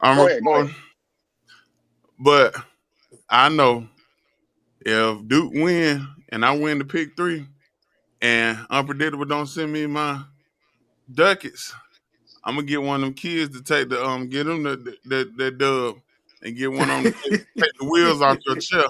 I'm Go ahead. recording. But I know if Duke win and I win the pick 3 and Unpredictable don't send me my ducats, I'm gonna get one of them kids to take the get them the dub and get one of them to take the wheels off your chair.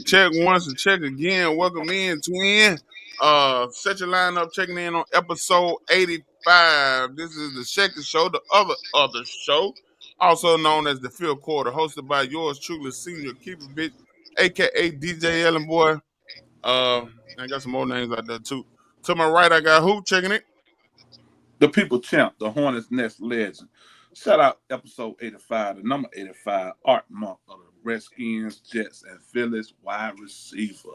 Check once and check again. Welcome in, twin. Set your line up, checking in on episode 85. This is the second show, the other show, also known as the Field Quarter, hosted by yours truly, Senior Keeper Bitch, aka DJ Ellen Boy. I got some more names out there too. To my right, I got who checking it? The People Champ, the Hornets Nest Legend. Shout out episode 85, the number 85, Art Month of the Redskins, Jets, and Phillies wide receiver.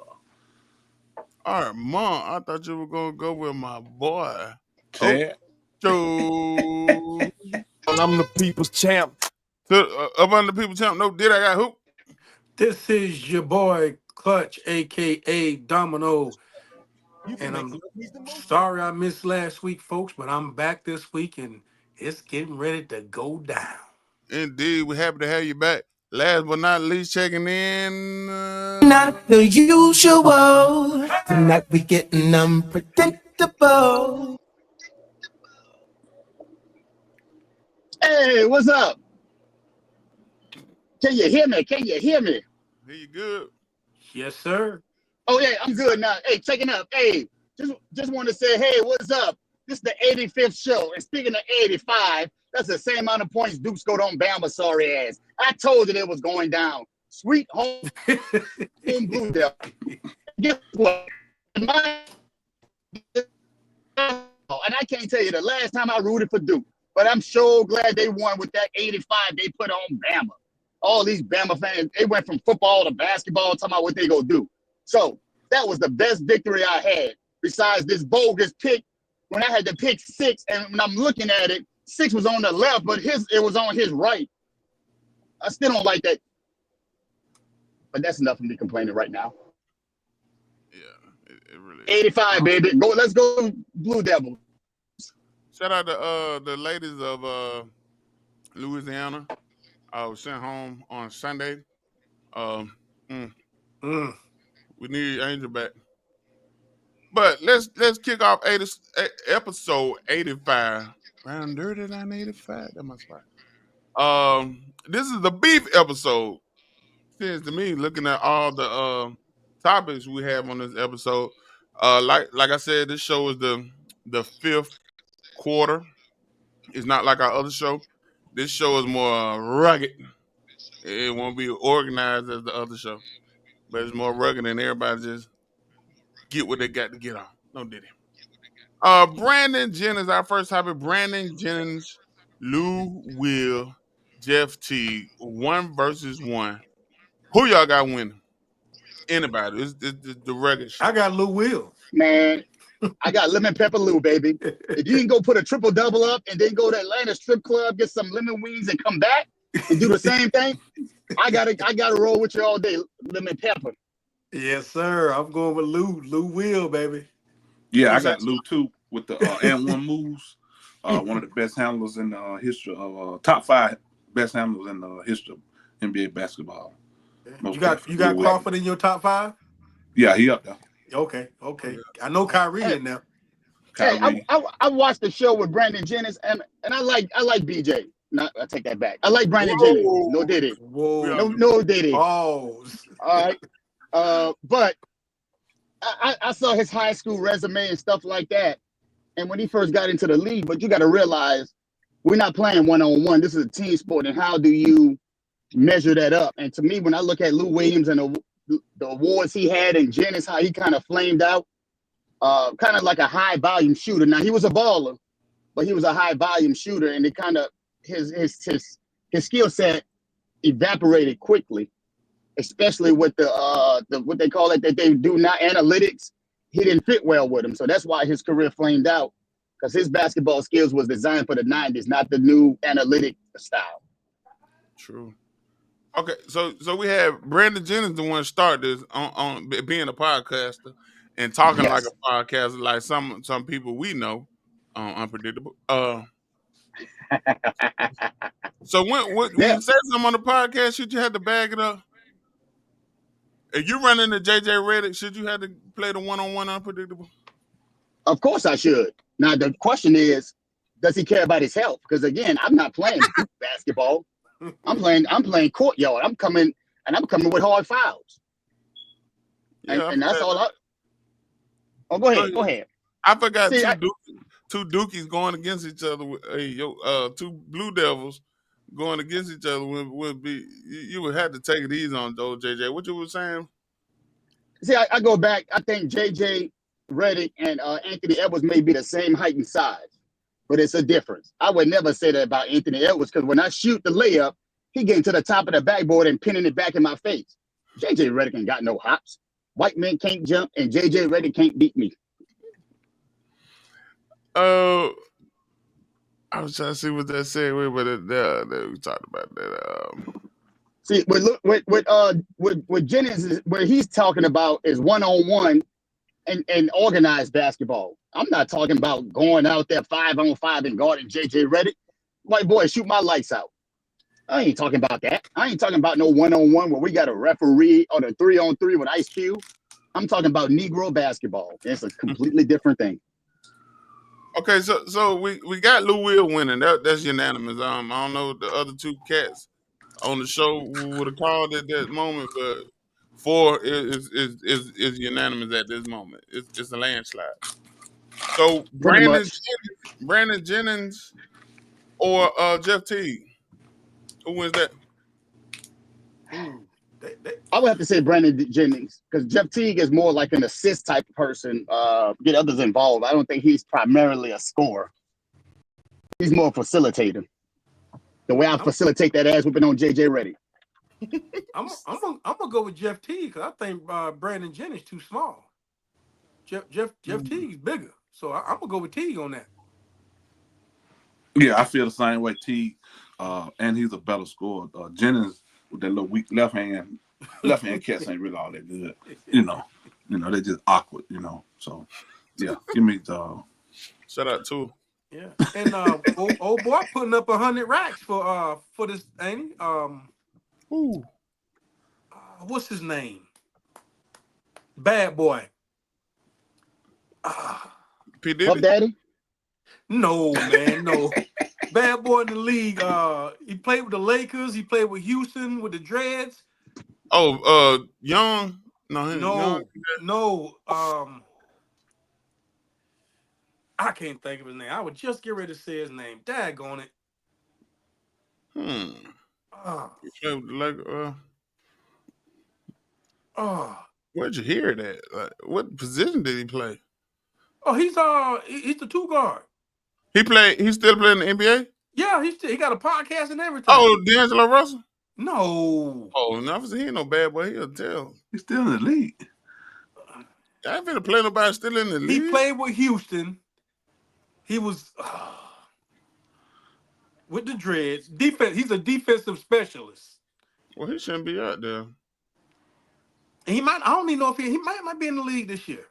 All right, Mom. I thought you were gonna go with my boy. Chad. Oh, I'm the people's champ. up under the People Champ. No, did I got who? This is your boy Clutch, aka Domino, and I'm sorry I missed last week, folks, but I'm back this week and it's getting ready to go down. Indeed, we're happy to have you back. Last but not least, checking in. Not the usual. Tonight we getting unpredictable. Hey, what's up? Can you hear me? Can you hear me? Here you good. Yes, sir. Oh yeah, I'm good now. Hey, checking up. Hey, just want to say, hey, what's up? This is the 85th show. And speaking of 85, that's the same amount of points Duke scored on Bama, sorry ass. I told you it was going down. Sweet home Blue Devil. Guess what? And I can't tell you the last time I rooted for Duke, but I'm so glad they won with that 85 they put on Bama. All these Bama fans, they went from football to basketball, talking about what they gonna do. So that was the best victory I had, besides this bogus pick when I had to pick 6, and when I'm looking at it, 6 was on the left, but it was on his right. I still don't like that. But that's enough of me complaining right now. Yeah, it really is. 85, baby. Let's go Blue Devils. Shout out to the ladies of Louisiana. I was sent home on Sunday. We need Angel back. But let's kick off episode 85. Round dirty 985. That's my spot. This is the beef episode. Seems to me, looking at all the topics we have on this episode, like I said, this show is the 5th quarter. It's not like our other show. This show is more rugged. It won't be organized as the other show, but it's more rugged and everybody just get what they got to get on. No diddy. Brandon Jennings, our first topic. Brandon Jennings, Lou Will, Jeff Teague, 1-1. Who y'all got winning? Anybody? It's the regular shit. I got Lou Will. Man, I got lemon pepper Lou, baby. If you can go put a triple double up and then go to Atlanta strip club, get some lemon wings and come back and do the same thing, I gotta roll with you all day. Lemon pepper. Yes, sir. I'm going with Lou Will, baby. Yeah, I got Lou too with the and one moves. One of the best handlers in the history of top 5 best handlers in the history of NBA basketball. You got Crawford in your top 5? Yeah, he up there. Okay. I know Kyrie in there. Hey, I watched the show with Brandon Jennings and I like BJ. No, I take that back. I like Brandon Jennings. No did it. Whoa. No did it. Pause. All right. But I saw his high school resume and stuff like that. And when he first got into the league, but you got to realize We're not playing one-on-one. This is a team sport, and how do you measure that up? And to me, when I look at Lou Williams and the awards he had and Jennings, how he kind of flamed out, kind of like a high volume shooter. Now he was a baller, but he was a high volume shooter, and it kind of his skill set evaporated quickly, especially with the what they call it that they do now analytics. He didn't fit well with him, so that's why his career flamed out because his basketball skills was designed for the '90s, not the new analytic style. True. Okay, so we have Brandon Jennings, the one start this on being a podcaster and talking like Yes, a podcaster, like some people we know, unpredictable. So when yeah. you said something on the podcast, should you have to bag it up? If you run into JJ Redick, should you have to play the one-on-one unpredictable? Of course I should. Now the question is, does he care about his health? Because again, I'm not playing hoop basketball. I'm playing courtyard. I'm coming with hard fouls. And Yeah, I and that's forgot. all I oh go Go ahead. ahead. Go ahead. I forgot See, two Dookies going against each other. Two Blue Devils going against each other would be you would have to take it easy on those JJ. What you were saying? I go back. I think JJ Redick and Anthony Edwards may be the same height and size, but it's a difference. I would never say that about Anthony Edwards because when I shoot the layup, he getting to the top of the backboard and pinning it back in my face. JJ Redick ain't got no hops. White men can't jump, and JJ Redick can't beat me. Uh, I was trying to see what that said, but we talked about that. See, with Jennings, what he's talking about is one-on-one and organized basketball. I'm not talking about going out there 5-on-5 and guarding JJ Redick. White boy, shoot my lights out. I ain't talking about that. I ain't talking about no one-on-one where we got a referee on a 3-on-3 with Ice Cube. I'm talking about Negro basketball. It's a completely different thing. Okay, so we got Lou Will winning. That's unanimous. I don't know what the other two cats on the show would have called at that moment, but four is unanimous at this moment. It's a landslide. So Pretty much. Brandon Jennings or Jeff Teague, who wins that? Ooh, I would have to say Brandon Jennings because Jeff Teague is more like an assist type of person, get others involved. I don't think he's primarily a scorer. He's more a facilitator. The way I I'm facilitate that ass whipping on JJ Redick. I'm gonna go with Jeff Teague because I think Brandon Jennings too small. Jeff Teague's bigger, so I'm gonna go with Teague on that. Yeah, I feel the same way. Teague, and he's a better scorer. Jennings with that little weak left hand cats ain't really all that good. They're just awkward. So yeah, give me the. Shout out to. Yeah, and old boy putting up 100 racks for this, ain't he? Ooh, What's his name? Bad boy. Uh, P Puff Diddy. Daddy? no man, no. Bad boy in the league. He played with the Lakers. He played with Houston with the Dreads. Oh, Young. No, Young. No. I can't think of his name. I would just get ready to say his name. Daggone it. Hmm. Uh, He played with the uh, where'd you hear that? Like, what position did he play? he's the two guard. He still playing in the NBA? Yeah, he got a podcast and everything. Oh, D'Angelo Russell? No. Oh, no, he ain't no bad boy. He'll tell. He's still in the league. I ain't finna play nobody still in the He league. played with Houston. He was with the Dreads. Defense. He's a defensive specialist. Well, he shouldn't be out there. And he might. I don't even know if he might be in the league this year.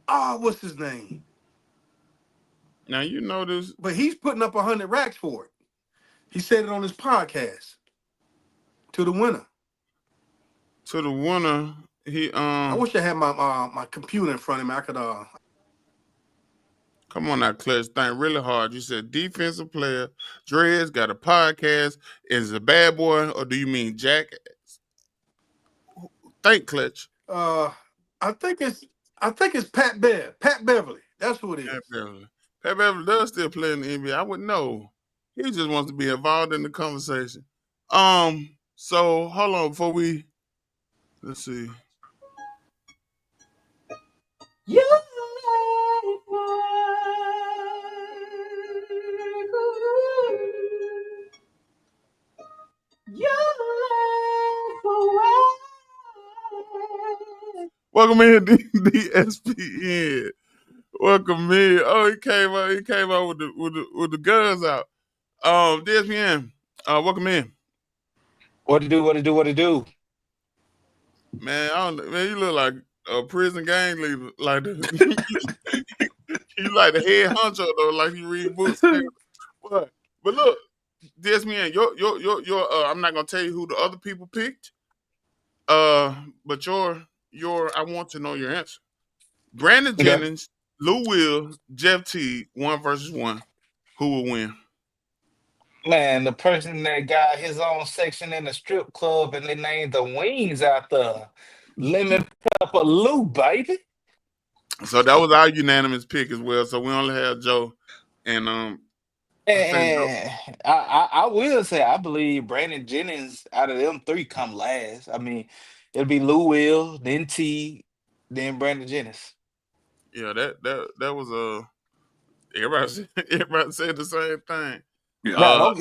Oh, what's his name? Now you know this But he's putting up 100 racks for it. He said it on his podcast to the winner. to the winner. He I wish I had my computer in front of me. I could come on now, Clutch. Think really hard. You said defensive player. Dreads got a podcast. Is a bad boy, or do you mean Jack? Think, Clutch. I think it's Pat Beverly. That's who it Pat is. Beverly. Pat Beverly does still play in the NBA. I wouldn't know. He just wants to be involved in the conversation. So hold on before we let's see. You Welcome in, DSPN. Welcome in. Oh, he came out. He came out with the guns out. DSPN. Welcome in, What to do? What to do? What to do? man. I don't, man, you look like a prison gang leader. Like the, you like the head honcho though. Like you read books. But but look, DSPN. Your. I'm not gonna tell you who the other people picked. But your. I want to know your answer. Brandon Okay. Jennings, Lou Will, Jeff Teague, 1 versus 1. Who will win? Man, the person that got his own section in the strip club and they named the wings after Lemon Pepper Lou, baby. So that was our unanimous pick as well. So we only have Joe and I think Joe. And I will say I believe Brandon Jennings out of them three come last. I mean, it'll be Lou Will, then T, then Brandon Jennings. Yeah, that was everybody everybody said the same thing. Yeah. Now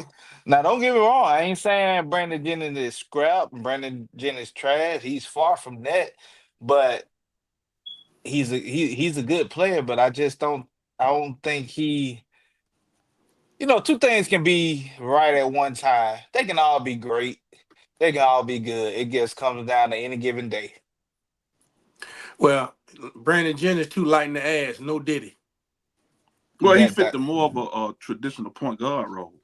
Uh don't get me wrong. I ain't saying Brandon Jennings is scrap, Brandon Jennings trash. He's far from that. But he's a good player, but I don't think two things can be right at one time. They can all be great. They can all be good. It just comes down to any given day. Well, Brandon Jennings too light in the ass. No Diddy. Well, he That fit that the more of a traditional point guard role.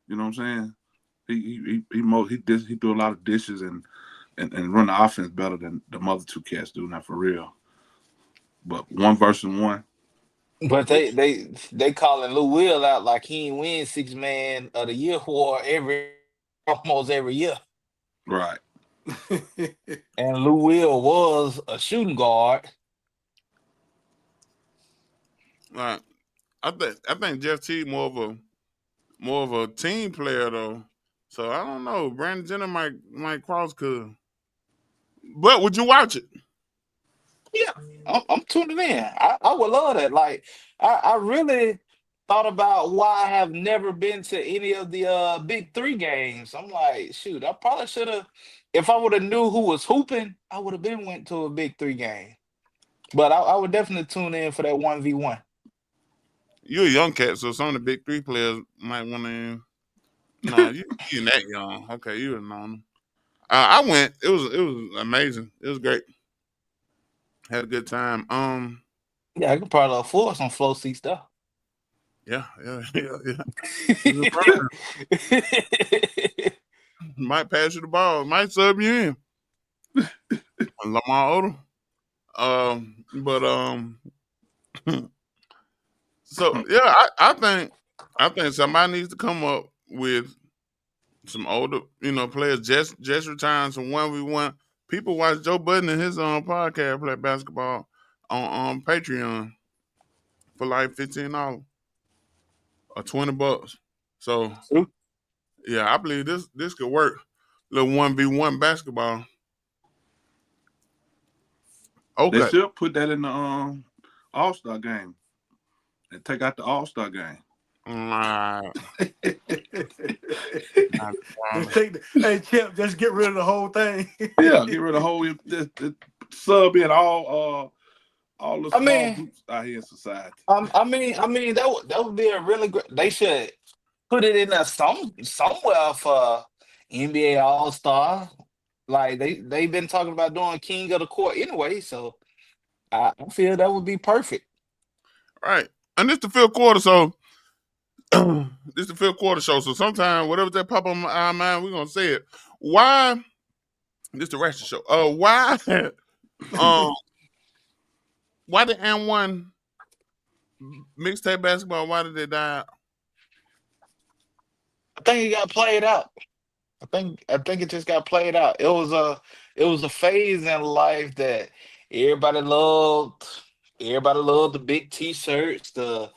You know what I'm saying? He do a lot of dishes and run the offense better than the other two cats do. Now for real. But 1 versus 1, but they which they they calling Lou Will out like he ain't win six man of the year award almost every year. right? And Lou Will was a shooting guard. uh, I think Jeff T more of a team player though. So I don't know. Brandon Jenner might cross could. But would you watch it? Yeah, I'm tuning in. I would love that. Like, I really thought about why I have never been to any of the big three games. I'm like, shoot, I probably should have. If I would have knew who was hooping, I would have been went to a big three game. But I would definitely tune in for that 1v1. You're a young cat, so some of the big three players might want to. No, you ain't that young. Okay, you have known them. I went. It was amazing. It was great. Had a good time. Yeah, I could probably afford some flow seat stuff. Yeah. It was fun. Might pass you the ball. Might sub you in. Lamar Odom. But so yeah, I think somebody needs to come up with some older, players just retiring some 1v1. People watch Joe Budden and his podcast play basketball on Patreon for like $15 or $20. So yeah, I believe this could work. Little 1v1 basketball. They Okay. should put that in the All-Star game and take out the All-Star game. Nah, nah, Just take hey Chip, just get rid of the whole thing. Yeah, get rid of the whole the sub in all the I small mean, groups out here in society. I mean that would be a really great. They should put it in there somewhere for NBA All Star. Like they've been talking about doing King of the Court anyway, so I feel that would be perfect. right. And this the fifth quarter, so this the fifth quarter show. So sometime whatever that pop on our mind, we're gonna say it. Why this the ratchet show? Why um why the N1 mixtape basketball, why did they die out? I think it got played out. I think it just got played out. It was a phase in life that everybody loved. Everybody loved the big T-shirts, the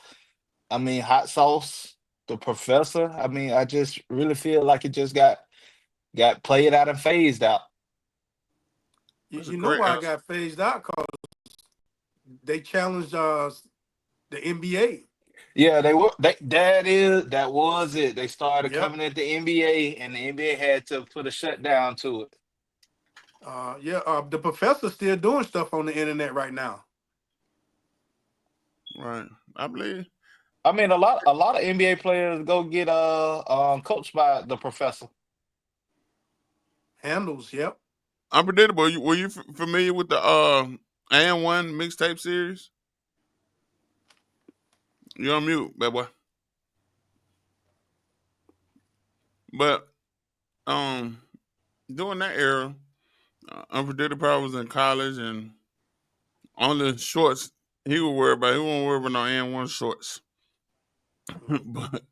I mean, hot sauce, the professor. I mean, I just really feel like it just got played out and phased out. You, That's a you know great why I answer. got phased out? Because they challenged the NBA. Yeah, they were. That was it. They started Yep. coming at the NBA, and the NBA had to put a shutdown to it. Yeah. The professor's still doing stuff on the internet right now. Right. I believe. I mean, a lot of NBA players go get coached by the professor. Handles. Yep. Unpredictable. Were you familiar with the and one mixtape series? You're on mute, bad boy. But um, during that era, Unpredictable probably was in college and on the shorts he would worry about. He won't worry about no and one shorts. But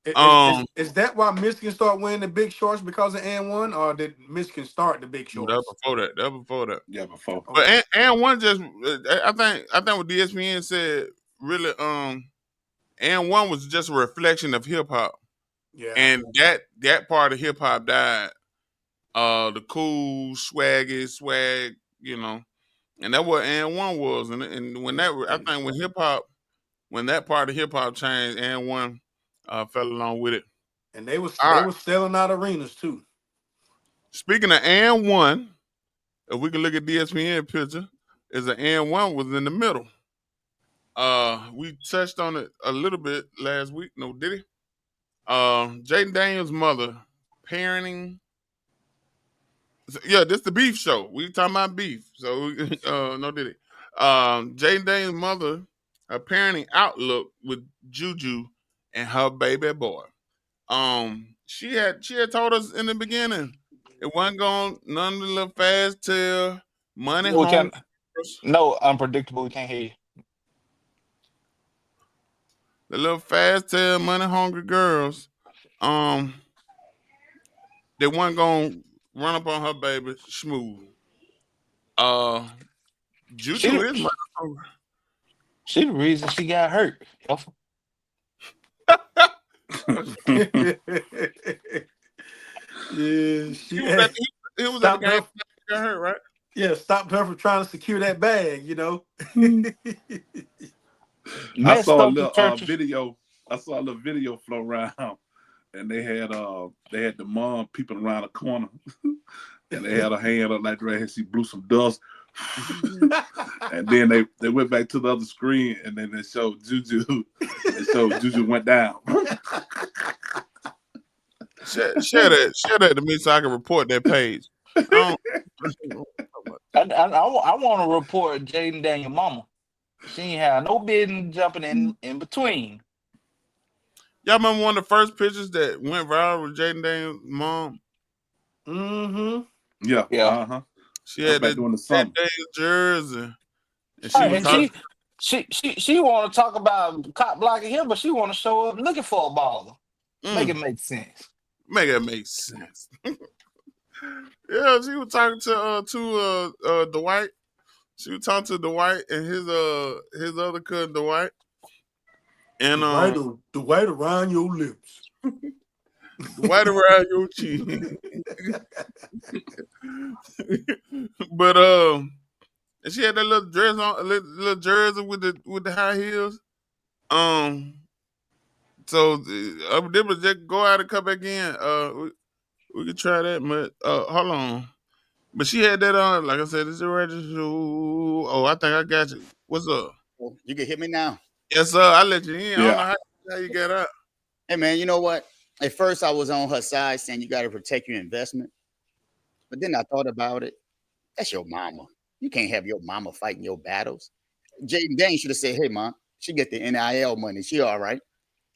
Is, um, is is that why Michigan started winning the big shorts because of and one, or did Michigan start the big that shorts? before that. That before that. Yeah, before. But Okay. and one just I think what ESPN said really and one was just a reflection of hip hop. Yeah. And that part of hip hop died. The cool swaggy swag, and that what and one was. And when that I think when that part of hip hop changed, and one fell along with it. And they was All they right. was selling out arenas too. Speaking of and one, if we can look at the ESPN picture, is an and one was in the middle. We touched on it a little bit last week. No, did he? Jaden Daniels' mother parenting. Yeah, this the beef show. We talking about beef. So no, did it? Jaden Daniels' mother, her parenting outlook with Juju and her baby boy. She had told us in the beginning it wasn't going none of the little fast tail money No, we home. can't. No, unpredictable. We can't hear you. The little fast tail money hungry girls. Um, they wasn't gonna run up on her baby smooth. Uh, She Juju the- is money hungry. she the reason she got hurt. Yeah, He she was at had the, he was at the stopped game. her. He got hurt, right? Yeah, stopped her from trying to secure that bag. I Messed saw a up the little churches. video. I saw a little video flow around, and they had the mom peeping around the corner, and they had her hand up like that. She blew some dust, and then they went back to the other screen, and then they showed Juju. They showed Juju went down. Share that to me so I can report that page. I don't. I want to report Jaden Daniel mama. She ain't had no business jumping in between. Y'all remember one of the first pictures that went viral with Jaden Daniels' mom? Mm-hmm. Yeah, Yeah. She that was had back that during the Jaden summer. Daniels jersey, and All she right, was and talking. she want to talk about cop blocking him, but she want to show up looking for a baller. Make it Mm, make sense. make that make sense. Yeah, she was talking to Dwight. She was talking to Dwight and his other cousin Dwight, and The white around your lips. Dwight around your cheek. But and she had that little dress on, a little jersey with the high heels. Um, so they was just go out and come back in. We could try that, but hold on. But she had that on, like I said, it's a register. Oh, I think I got you. What's up? Oh, you can hit me now. Yes, sir. I let you in. I don't know Yeah, how you get out. Hey man, you know what? At first I was on her side saying you got to protect your investment, but then I thought about it. That's your mama. You can't have your mama fighting your battles. Jaden Dane should have said, "Hey, mom, she get the NIL money. She all right."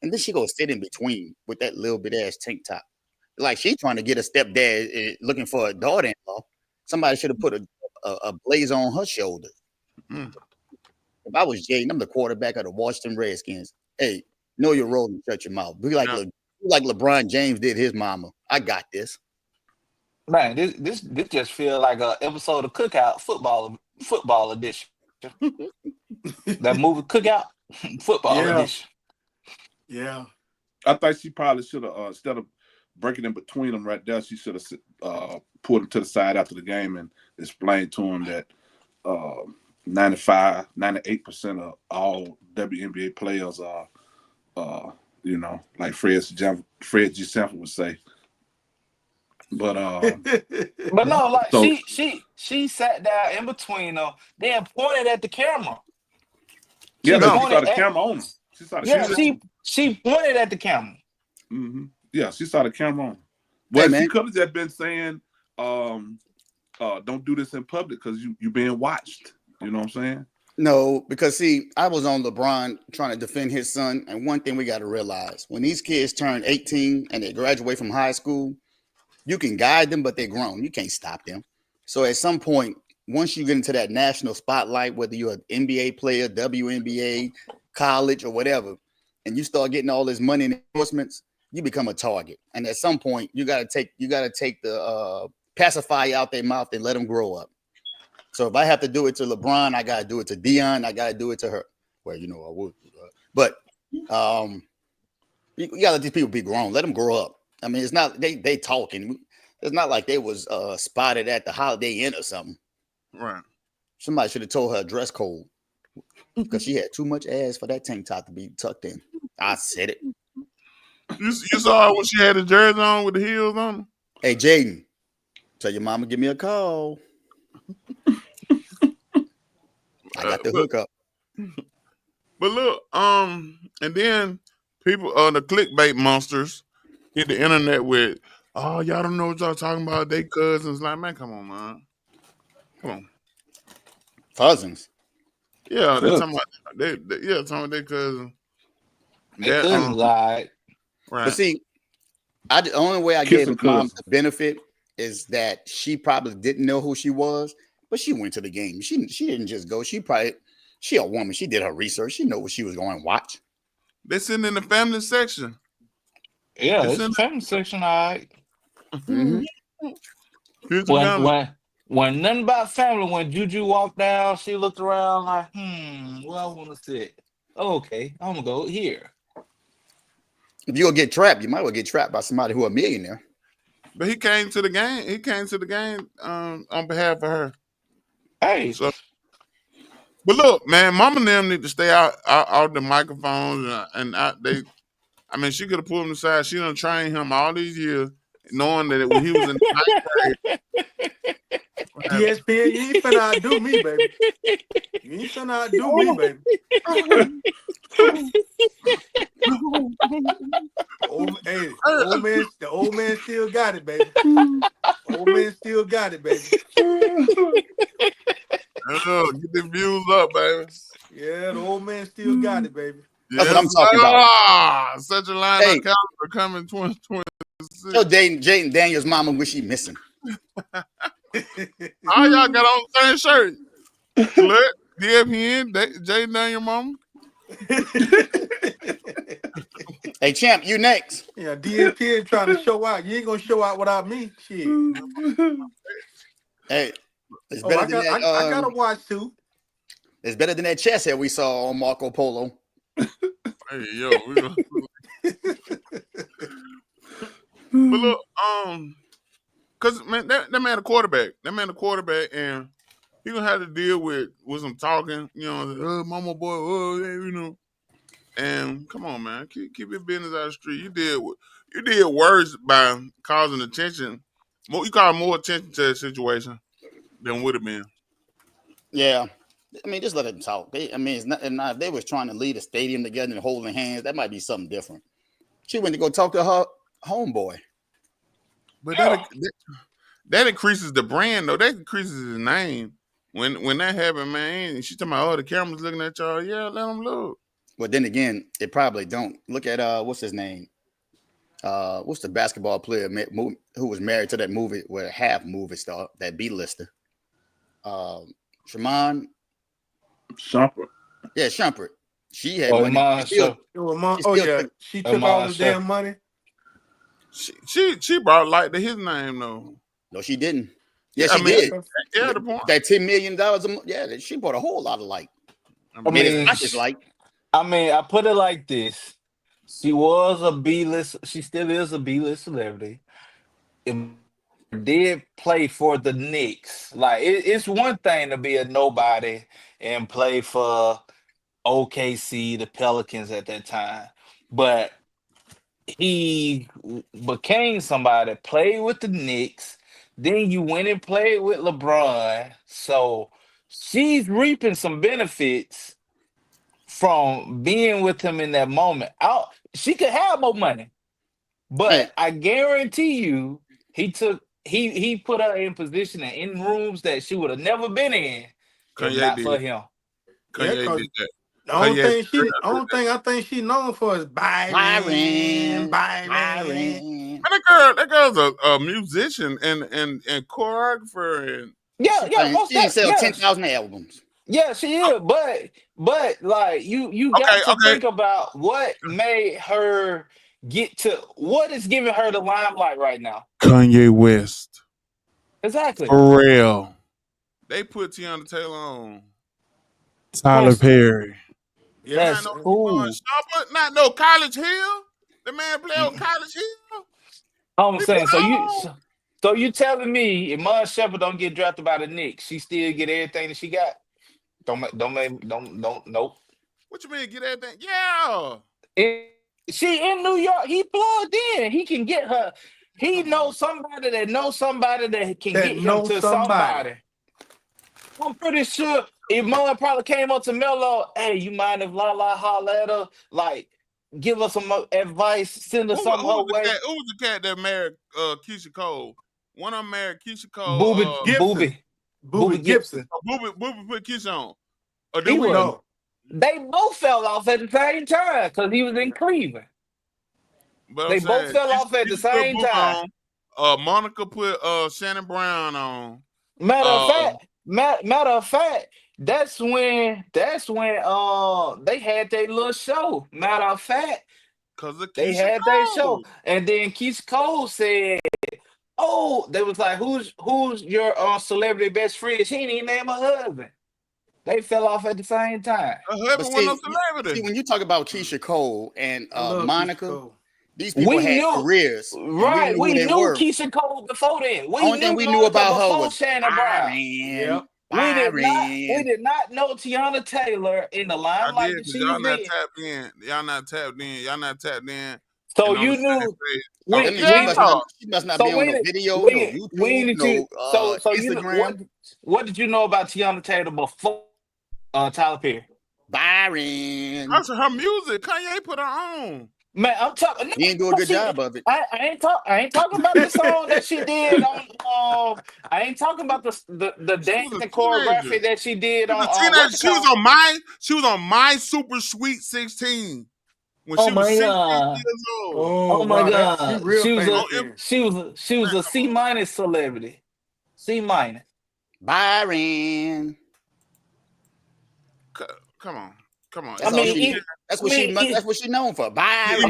And then she go sit in between with that little bit ass tank top, like she trying to get a stepdad looking for a daughter-in-law. Somebody should have put a blazer on her shoulder. Mm. If I was Jaden, I'm the quarterback of the Washington Redskins. Hey, know your role and shut your mouth. Now, Be like LeBron James did his mama. I got this. Man, this just feel like a episode of Cookout football edition. That movie Cookout football Yeah. edition. Yeah. I think she probably should have instead of breaking in between them right there, she should have pulled him to the side after the game and explained to him that 98% of all WNBA players are, like Fred G. Sanford would say. But But no, like so she sat down in between them, then pointed at the camera. yeah, She because No, she saw pointed the at camera on him. She saw the yeah, camera she on him. she pointed at the camera. Yeah, she saw the camera on him. Hey Well, she man, could have just been saying, don't do this in public because you being watched. You know what I'm saying? no, because see, I was on LeBron trying to defend his son, and one thing we got to realize: when these kids turn 18 and they graduate from high school, you can guide them, but they're grown. You can't stop them. So at some point, once you get into that national spotlight, whether you're an NBA player, WNBA, college, or whatever, and you start getting all this money and endorsements, you become a target. And at some point, you gotta take the pacifier out their mouth and let them grow up. So if I have to do it to LeBron, I gotta do it to Dion. I gotta do it to her. Well, I would, but um, you gotta let these people be grown. Let them grow up. I mean, it's not they talking. It's not like they was spotted at the Holiday Inn or something. right. Somebody should have told her dress code because she had too much ass for that tank top to be tucked in. I said it. You saw her when she had the jersey on with the heels on. Hey, Jaden, tell your mama give me a call. I got the But hookup. look, and then people, the clickbait monsters, hit the internet with, oh, y'all don't know what y'all talking about. They cousins. Like, man, come on, man, come on. Cousins. Yeah, they're Cause talking about yeah, talking about their cousin. They That cousins, all right. But right. see, the only way I gave kissing his mom cousin. the benefit is that she probably didn't know who she was, but she went to the game. She didn't just go. She a woman. She did her research. She know what she was going to watch. They sitting in the family section. Yeah, They it's a sitting. family section, all right. Mm-hmm. Here's the When family. when when nothing about family, when Juju walked down, she looked around like, where I wanna sit. Okay, I'm gonna go here. If you'll get trapped, you might well get trapped by somebody who a millionaire. But he came to the game. He came to the game on behalf of her. Hey, So, but look, man, Mama and them need to stay out the microphones and out, they. I mean, she could have pulled him aside. She done trained him all these years, knowing that when he was in the ninth grade. What happened? ESPN, you ain't finna outdo me, baby. You ain't finna outdo me, baby. The old man still got it, baby. Old man still got it, baby. Oh, get the views up, baby. Yeah, the old man still got it, baby. That's what Yes, I'm talking about. such a line on Hey, calendar coming tell 2026. Jaden Daniels' mama what she missing. All y'all got on the same shirt. Slut, DFN, Jaden Daniel mama. Hey, champ, you next. Yeah, DNP trying to show out. You ain't gonna show out without me. Shit. Hey, it's Oh, better I than got that. I got to watch too. It's better than that chess head we saw on Marco Polo. Hey, yo, we gonna, but look, cause man, that man a quarterback. That man a quarterback, and he gonna have to deal with some talking. Mama boy, yeah, And come on, man, keep your business out of the street. You did worse by causing attention. You called more attention to the situation than would have been. Yeah. I mean, just let them talk. It's not if they was trying to lead a stadium together and holding hands, that might be something different. She went to go talk to her homeboy. But yeah. that increases the brand though. That increases his name. When that happened, man, she talking about, oh, the camera's looking at y'all. Yeah, let them look. But then again, it probably don't. Look at what's his name? What's the basketball player who was married to that movie, well, half movie star, that B-lister? Shaman. Shumpert. Yeah, Shumpert. She had Oh, money. my so She Oh still yeah, took. she took all my his so damn money. She brought light to his name though. No, she didn't. Yeah, Yeah, I she mean, did. yeah, the point. That $10 million a month. Yeah, she bought a whole lot of light. I I mean, Made his mean, pockets sh- light. I mean, I put it like this. She was a B-list. She still is a B-list celebrity. Did play for the Knicks. Like it's one thing to be a nobody and play for OKC, the Pelicans at that time, but he became somebody. Played with the Knicks. Then you went and played with LeBron. So she's reaping some benefits from being with him in that moment. She could have more money. And But I guarantee you, he put her in position and in rooms that she would have never been in if Kanye not did. for him. Yeah, Kanye cause did that. the Kanye. only thing I think she known for is Byron, Byron, Byron. Byron. Man, that girl's a musician and choreographer and Yeah, She yeah, claims most she didn't that. sell Yes, 10,000 albums. yeah, she is. But like you okay, got to okay. think about what made her get to what is giving her the limelight right now. Kanye West, Exactly. Pharrell. They put Tiana Taylor on. Tyler That's Perry. Yeah. Not that's no Iman cool. Shumpert. Not no College Hill. The man play on College Hill. I'm He put saying so on. so you telling me if Mon Shepard don't get drafted by the Knicks, she still get everything that she got? Don't nope. What you mean? Get everything? Yeah. It- she in New York. He plugged in. He can get her. He Come on. knows somebody that can That get him know to somebody. somebody. I'm pretty sure Iman probably came up to Melo. Hey, you mind if Lala holler at her? Like, give us some advice. Send her something Who her was the way. cat? Who was the cat that married Keisha Cole? One of them married Keisha Cole. Booby, Gibson. Booby, Booby Booby Gibson. Gibson. Booby put Keisha on. Or did He we? was. No. They both fell off at the same time because he was in Cleveland. But I'm They both saying fell off at the Keisha put same Booby time. on. Monica put Shannon Brown on. Matter of Uh, fact, matter of fact, that's when they had their little show. Matter of fact, cause of they Keisha had their show, Cole. and then Keith Cole said, "Oh, they was like, who's your celebrity best friend?" She didn't even name her husband. They fell off at the same time. Her But husband wasn't no see, celebrity. when you talk about Keisha Cole and I love Keisha Monica, Cole. these people We had knew, careers and we right? knew who We they knew were. Keisha Cole before then. We Only thing knew we knew Monica about her before was Shannon Brown. Byron, Yep. We Byron. did not know Tiana Taylor in the I did limelight that because she y'all was not in. tapped in. Y'all not tapped in. Y'all not tapped in So and on the you same knew page. So That when means yeah. when she must not be so on when no it video, no when YouTube, did you no so you know Instagram. what did you know about Tiana Taylor before Tyler Perry? Byron. That's her music. Kanye put her on. Man, I'm talking. He didn't do a No, good job of it. I ain't talking about the song that she did on. I ain't talking about the She was a dancing teenager. choreography that she did She was a on teenager. what's it called? She was on my Super Sweet 16 when Oh she was my 16 god! years old. Oh Oh my wow, that she god! real On famous M- then. She was man, a come C on. minus celebrity. C minus. Byron. Come on. Come on. I That's all mean, You she. it, can't. That's I mean, it, That's what she known for. Iman I Byron.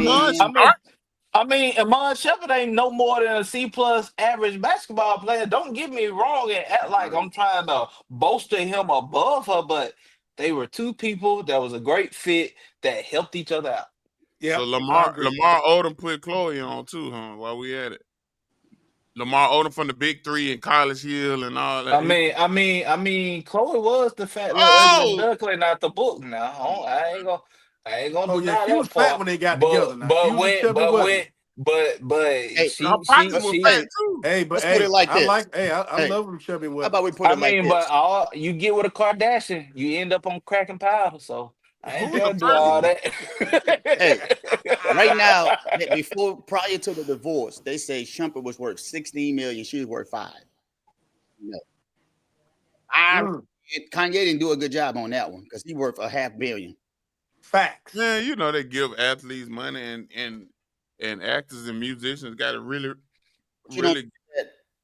mean, Sharp. Amon Shepard ain't no more than a C plus average basketball player. Don't get me wrong and act like I'm trying to bolster him above her, but they were two people that was a great fit that helped each other out. So Yep, I agree. Lamar Odom put Chloe on too, huh? While we at it. Lamar Odom from the Big Three and College Hill and all that. Chloe was the fat little ugly Oh, duckling out the book. Now I ain't gonna Oh yeah, deny she was that fat part. when they got But together. Now she but was a when chubby but wasn't. when but Hey, her partner was she fat hey, too. Hey, but let's put it hey, like I this. like. Hey, I Hey, love them chubby how about wasn't. we put it like but this? all you get with a Kardashian, you end up on crack and powder. So I Who ain't was the gonna do first? all Yeah. Hey, right that. now, before prior to the divorce, they say Shumpert was worth 16 million. She was worth 5. No, I Mm, Kanye didn't do a good job on that one because he worth a half billion. facts. Man, you know they give athletes money and actors and musicians got to really But you don't. really.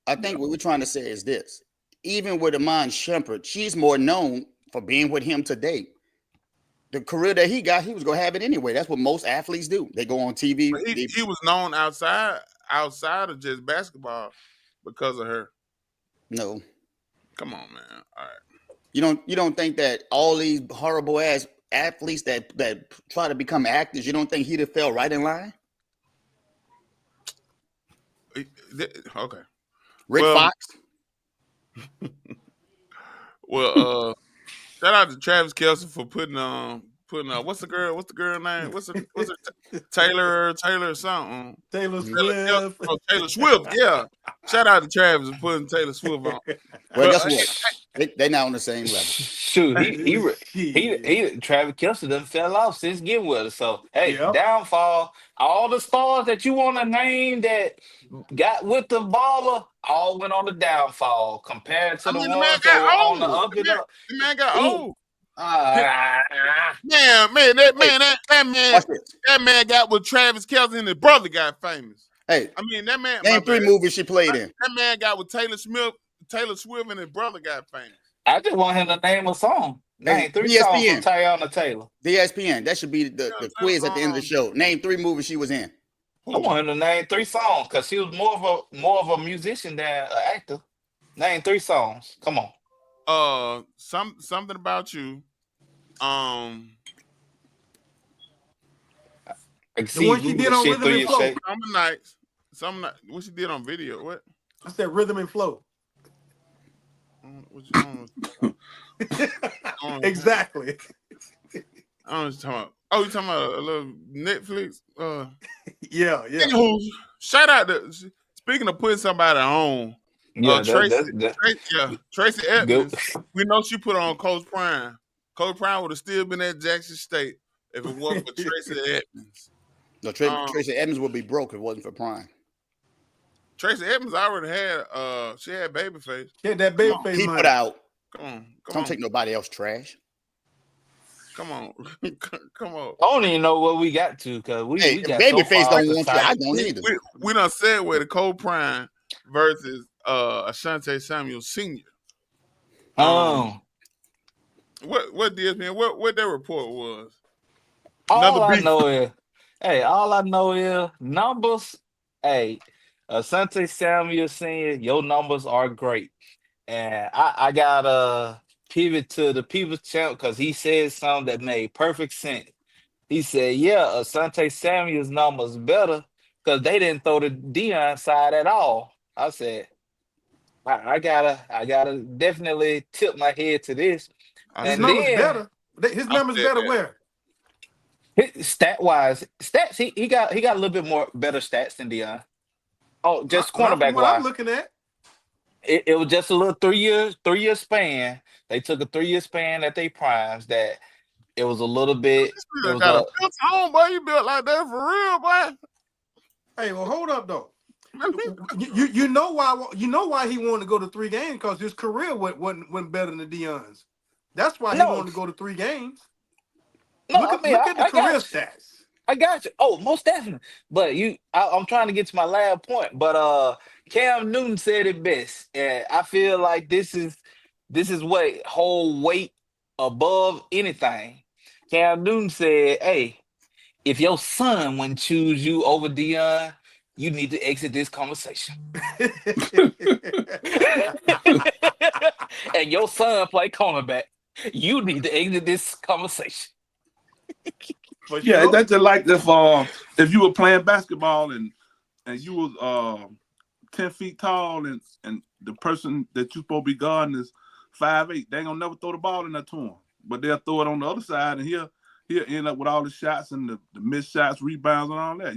I think what we're trying to say is this: even with Amon Shumpert, she's more known for being with him today. The career that he got, he was gonna have it anyway. That's what most athletes do. They go on TV. But he was known outside of just basketball because of her. No, Come on, man. All right. you don't think that all these horrible ass athletes that try to become actors, you don't think he'd have fell right in line? Okay. Rick Fox? Well, shout out to Travis Kelce for putting what's the girl name? What's her Taylor something. Taylor Taylor Kelce, Swift. Taylor Swift, yeah. Shout out to Travis for putting Taylor Swift on. Well, But guess what? They're not on the same level. Shoot, he Travis Kelce done fell off since getting with her. So hey, Yep. downfall. All the stars that you want to name that got with the baller all went on the downfall compared to I the mean, the man ones that were got on the old. up and up. The man got He, old. uh, Hey, watch this. That man got with Travis Kelce and his brother got famous. Hey, I mean, that man. My name 3 bad. movies she played in. That man got with Taylor Swift, and his brother got famous. I just want him to name a song. Hey, Name 3 songs from ESPN. Tayana Taylor. ESPN. That should be the You know quiz what at the end of the I'm show. Name 3 movies she was in. I want him to name 3 songs because he was more of a musician than an actor. Name 3 saying? Come on. Something about you. I can The see you one she moving did the on shit through Rhythm and your Flow. shape. Some nights. What she did on video? What? I said Rhythm and Flow. What you, Exactly. I don't know what you're talking about. Oh, you talking about a little Netflix? Yeah. Anywho, shout out to speaking of putting somebody on. Yeah, Tracy good. Edmonds. We know she put on Coach Prime. Coach Prime would have still been at Jackson State if it wasn't for Tracy Edmonds. No, Tracy Edmonds would be broke if it wasn't for Prime. Tracy Edmonds already had she had Babyface. Yeah, that Babyface He money. put out. Come Don't on. take nobody else trash. Come on. Come on. I don't even know what we got to because we Hey, if got so Babyface far off don't the want you, I topic. don't either. We done said where the Cole Prime versus Asante Samuel Sr. Um, What DSPN what their report was? Another all I beef. know is numbers. Hey, Asante Samuel Sr., your numbers are great. And I gotta pivot to the People's Champ because he said something that made perfect sense. He said, "Yeah, Asante Samuel's numbers better because they didn't throw the Dion side at all." I said, I gotta definitely tip my head to this. I His And said numbers then better. His I numbers said better that. where? stat wise, stats he got a little bit more better stats than Dion. Oh, just Not from cornerback what I'm wise. looking at. It was just a little 3 year span. They took a 3 year span at their primes that it was a little bit. This It nigga was got a a built home, boy. You built like that for real, boy. Hey, well, hold up though. You know why he wanted to go to 3 games because his career went better than Dion's. That's why he no, wanted to go to 3 games. no. Look I at mean, look at the I career got you. stats. I got you. Oh, most definitely. But I'm trying to get to my last point. But Cam Newton said it best, and I feel like this is what whole weight above anything. Cam Newton said, "Hey, if your son wouldn't choose you over Dion, you need to exit this conversation." And your son play cornerback. You need to exit this conversation. For Yeah, sure. that's just like if you were playing basketball and you was 10 feet tall and the person that you supposed to be guarding is 5'8", they ain't gonna never throw the ball in that to him. But they'll throw it on the other side and he'll end up with all the shots and the missed shots, rebounds, and all that.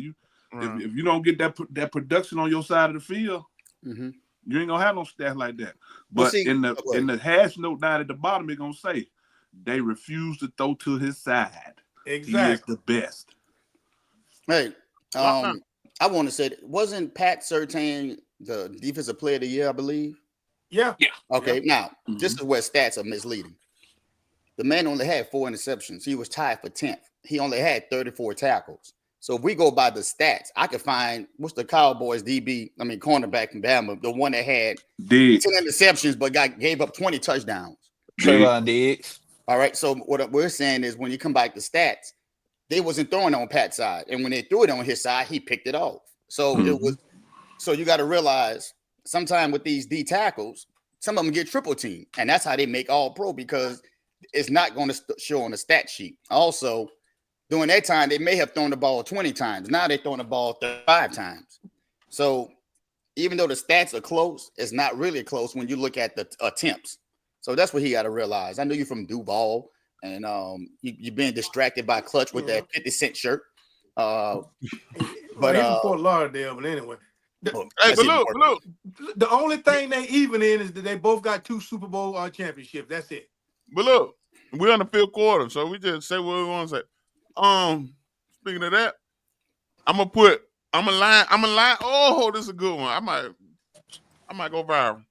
Right. If you don't get that production on your side of the field, Mm-hmm. you ain't gonna have no stats like that. Well, But see, in the hash note down at the bottom, it's gonna say they refuse to throw to his side. He is Exactly. the best. hey, Lock down. I want to say, wasn't Pat Surtain the defensive player of the year, I believe? Yeah. Yeah. Okay, now this Mhm. is where stats are misleading. The man only had 4 interceptions. He was tied for 10th. He only had 34 tackles. So if we go by the stats, I could find what's the Cowboys cornerback from Bama, the one that had Dig, 10 interceptions but gave up 20 touchdowns. dig. Trayvon Diggs. All right. So what we're saying is when you come back to stats, they wasn't throwing on Pat's side. And when they threw it on his side, he picked it off. So it was so you got to realize sometime with these D tackles, some of them get triple team. And that's how they make all pro because it's not going to show on the stat sheet. Also, during that time, they may have thrown the ball 20 times. Now they're throwing the ball 35 times. So even though the stats are close, it's not really close when you look at the attempts. So that's what he got to realize. I know you're from Duval, and you're being distracted by Clutch with that 50 Cent shirt. Well, But he's from Fort Lauderdale, but anyway. Hey, but look. The only thing they even in is that they both got 2 Super Bowl championships. That's it. But look, we're on the 5th quarter, so we just say what we want to say. Speaking of that, I'm a line. Oh, this is a good one. I might go viral.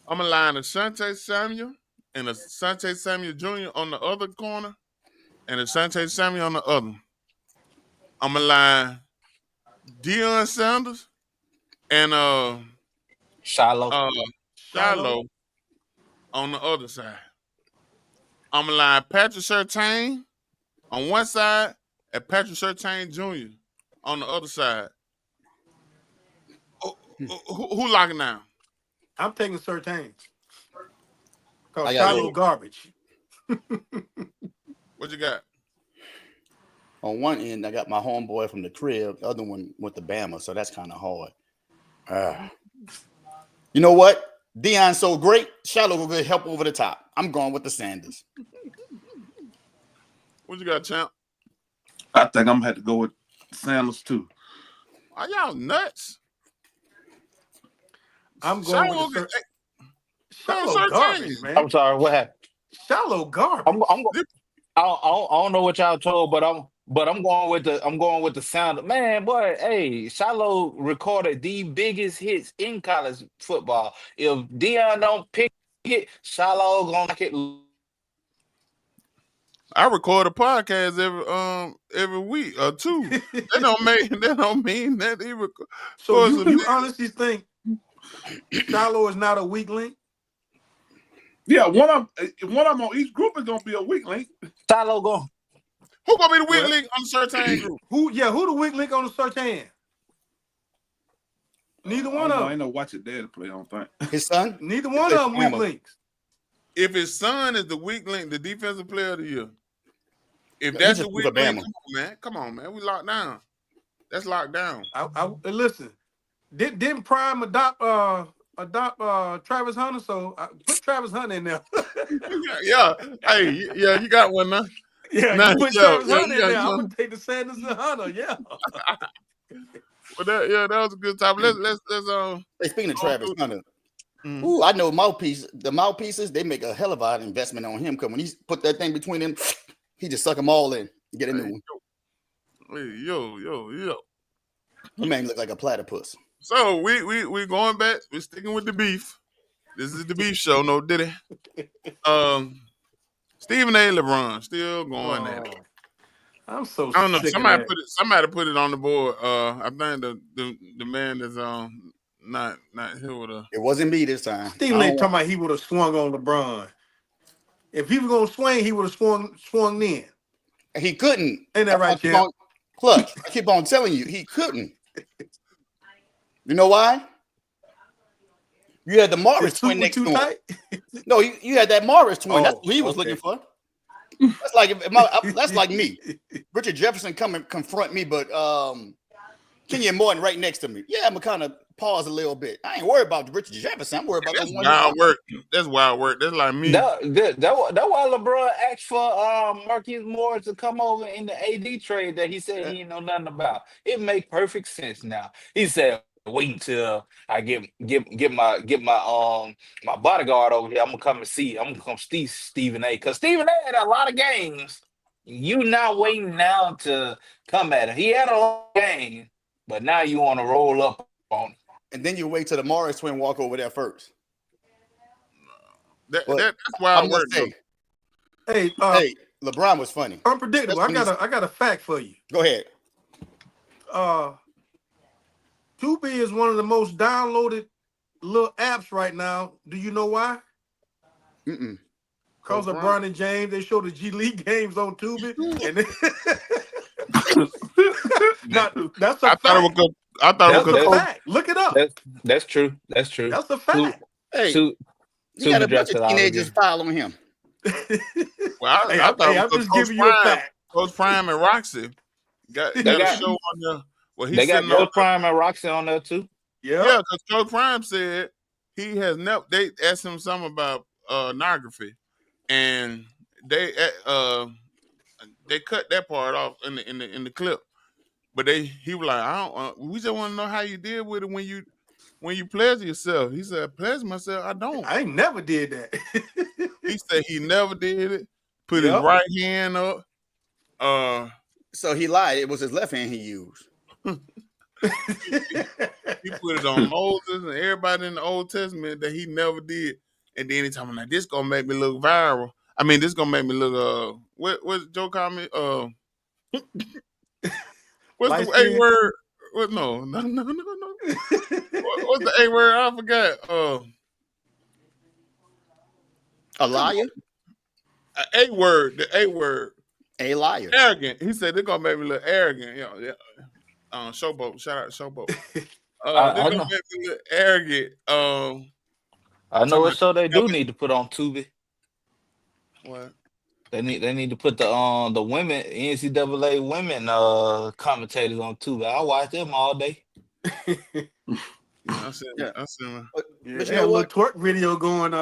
I'm a line Asante Samuel and Asante Samuel Jr. on the other corner, and Asante Samuel on the other. I'm a line Deion Sanders and Shiloh. Shiloh on the other side. I'm a line Patrick Surtain on one side and Patrick Surtain Jr. on the other side. Who locking down? I'm taking Surtain. Because got Shiloh garbage. What you got? On one end, I got my homeboy from the crib. The other one went to Bama, so that's kind of hard. You know what? Deion's so great. Shiloh will get help over the top. I'm going with the Sanders. What you got, champ? I think I'm gonna have to go with Sanders too. Are y'all nuts? I'm going with the Shiloh garbage, man. I'm sorry, what happened? Shiloh garbage. I don't know what y'all told, but I'm going with the sound. Man, boy, hey, Shiloh recorded the biggest hits in college football. If Deion don't pick it, Shiloh gonna like it. I record a podcast every week or two. That don't mean that he record. So you honestly think Shiloh is not a weak link? Yeah, one of them on each group is gonna be a weak link. Shiloh going. Who gonna be the weak link on the Surtain group? Who the weak link on the Surtain? Neither one of them. I ain't no watch it there to play. I don't think his son. Neither one of them weak links. If his son is the weak link, the defensive player of the year. If that's the weak link, come on, man. We locked down. That's locked down. Listen, didn't Prime adopt Travis Hunter? So put Travis Hunter in there. Yeah. Hey, yeah, you got one now. Yeah, now, you put Travis Hunter in there. I'm gonna take the Sanders and Hunter. Yeah. But that was a good time. Let's Hey, speaking of Travis Hunter, ooh, I know the mouthpieces, they make a hell of an investment on him because when he put that thing between them, he just suck them all in and get a new one. Yo. That man look like a platypus. So we going back. We're sticking with the beef. This is the beef show, no diddy. Stephen A. LeBron still going at it. I'm so I don't know. sick Somebody put it on the board. I think the man is not here with us. It wasn't me this time. Stephen A. talking about he would have swung on LeBron. If he was gonna swing, he would have swung in. He couldn't. Ain't that right, Champ? Clutch. I keep on telling you, he couldn't. You know why? You had the Morris twin next to him. No, you had that Morris twin. That's what he was looking for. That's like me. Richard Jefferson come and confront me, but Kenyon Morton right next to me. Yeah, I'm gonna kind of pause a little bit. I ain't worried about Richard Jefferson. I'm worried about that's wild work. That's wild work. That's like me. That why LeBron asked for Marquise Morris to come over in the AD trade that he said he didn't know nothing about. It make perfect sense now. He said, "Wait until I get my bodyguard over here. I'm gonna come see Stephen A. Because Stephen A. had a lot of games. You not waiting now to come at him. He had a lot of games, but now you want to roll up on him. And then you wait till the Morris twin walk over there first. That's wild work. Hey, LeBron was funny. Unpredictable. I got a fact for you. Go ahead. Tubi is one of the most downloaded little apps right now. Do you know why? Because of LeBron and James, they show the G League games on Tubi. And that's a fact. I thought it was a fact. Look it up. That's true. That's true. That's a fact. He got a bunch of teenagers following him. Well, Hey, I thought it I'm was just giving you a fact. Coach Prime and Roxy got They a got show on there where he's they got sitting on Coach Prime and Roxy on there too. yeah, Yep. because Coach Prime said he has never. They asked him something about pornography, and they they cut that part off in the clip. But he was like, I don't. We just want to know how you deal with it when you pleasure yourself. He said, pleasure myself, I don't. I ain't never did that. He said he never did it. Put his Yep. right hand up. Uh, So he lied. It was his left hand he used. he put it on Moses and everybody in the Old Testament that he never did. And then he talking like this gonna make me look viral. I mean, this gonna make me look what Joe called me? What's the Light A skin. word? What no. What's the A word? I forgot. A Come liar? on. A word, the A word. A liar. Arrogant. He said they're gonna make me look arrogant. Yeah. Showboat. Shout out to Showboat. They're I gonna know. make me look arrogant. I know Talking what show they about do need to put on Tubi. what? They need to put the women NCAA women commentators on Tubi. I watch them all day. Yeah, Yeah. I seen. Yeah, But they you got know a little what? twerk video going.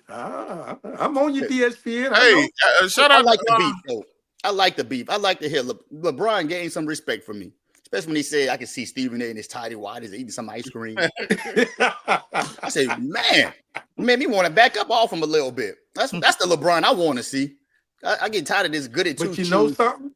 I'm on your DSPN. I Hey, know. shout I out to like the beef, though. I like the beef. I like to hear LeBron gain some respect for me, especially when he said I can see Stephen A. in his tidy whities eating some ice cream. I said, man, made me want to back up off him a little bit. That's the LeBron I want to see. I get tired of this goody two But you know shoes something?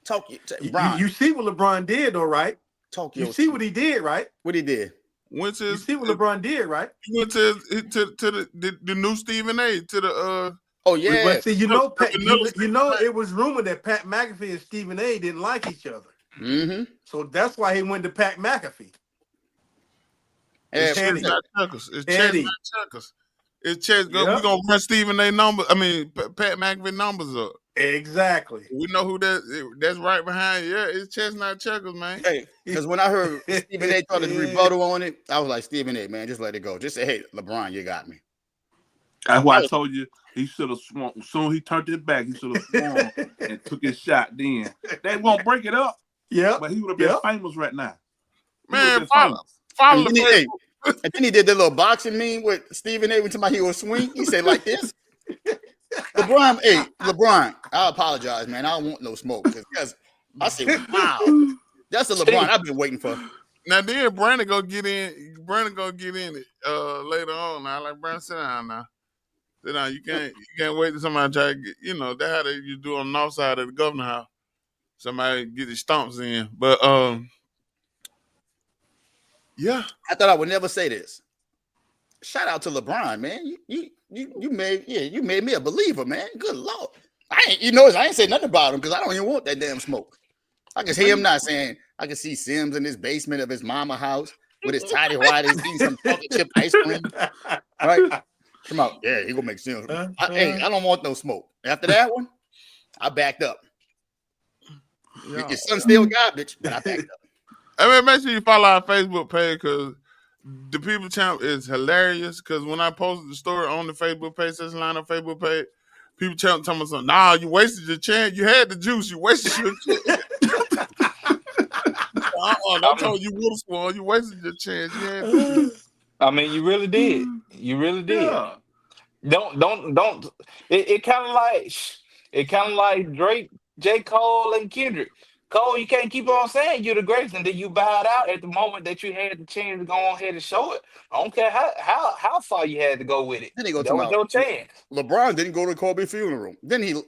talk. You Brian, see what LeBron did, though, right? talk You your see what he did, right? what he did. went to You his, see what LeBron did, right? he went to the new Stephen A. to the Oh But yeah. see, the vanilla you Stephen know, A. it was rumored that Pat McAfee and Stephen A. didn't like each other, Mm-hmm. so that's why he went to Pat McAfee. It's Yeah, chess Teddy, not checkers. It's chess Teddy. not checkers. It's chess. We Yep, gonna run Stephen A. number. I mean Pat McAfee numbers up. exactly. We know who that's right behind. Yeah, it's chess not checkers, man. hey, because when I heard Stephen A. try to rebuttal on it, I was like, Stephen A. man, just let it go. Just say, hey, LeBron, you got me. That's why I I was, told you he should have swung. As soon as he turned it back, he should have swung and took his shot. Then they won't break it up, Yep, but he would have been yep. famous right now. He would have Man, been famous. follow and the then he, hey, Facebook. and then he did the little boxing meme with Stephen A. when somebody he was swing. He said like this. LeBron, hey, LeBron, I apologize, man. I don't want no smoke. Because I said, wow, that's the LeBron I've been waiting for. Now then Brandon go get in. Brandon go get in it later on. Now like Brandon, sit down now. Sit down. You can't wait till somebody try to get. You know that's how you do on the north side of the governor house. Somebody get his stomps in. But yeah. I thought I would never say this. Shout out to LeBron, man. You made me a believer, man. Good Lord. I ain't say nothing about him because I don't even want that damn smoke. I can hear him not saying I can see Sims in his basement of his mama house with his tidy whities eating some chocolate chip ice cream. Right? Come out. Yeah, he gonna make Sims. Hey, I don't want no smoke. After that one, I backed up. Yeah. Your son still garbage, but I backed up. I mean, make sure you follow our Facebook page because the People Champ is hilarious. Because when I posted the story on the Facebook page, this line on Facebook page, People Champ telling me something. Nah, you wasted your chance. You had the juice. You wasted your chance. Don't I tell you would have scored. You wasted your chance. You had the juice. I mean, you really did. You really did. Yeah. Don't. It kind of like Drake, J. Cole, and Kendrick. Cole, you can't keep on saying you're the greatest, and then you bowed out at the moment that you had the chance to go on ahead and show it. I don't care how far you had to go with it. Then they go to That was my your chance. LeBron didn't go to Kobe's funeral. Then it was